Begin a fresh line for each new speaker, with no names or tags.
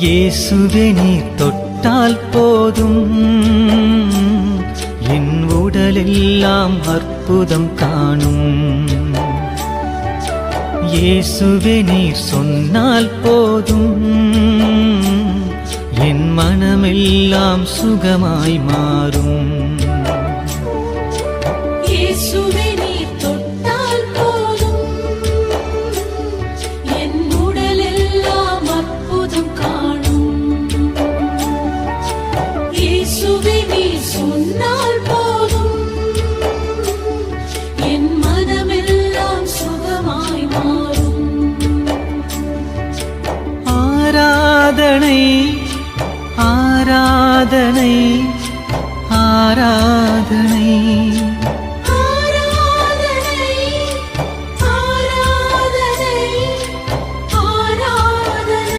இயேசுவே நீர் தொட்டால் போதும் என் உடலெல்லாம் அற்புதம் காணும். இயேசுவே நீர் சொன்னால் போதும் என் மனமெல்லாம் சுகமாய் மாறும்.
இயேசுவே நீர் தொட்டால் போதும் என் உடலெல்லாம் அற்புதம் காணும். இயேசுவே நீர் சொன்னால் போதும் என் மனமெல்லாம் சுகமாய் மாறும்.
ஆராதனை ஆராதனை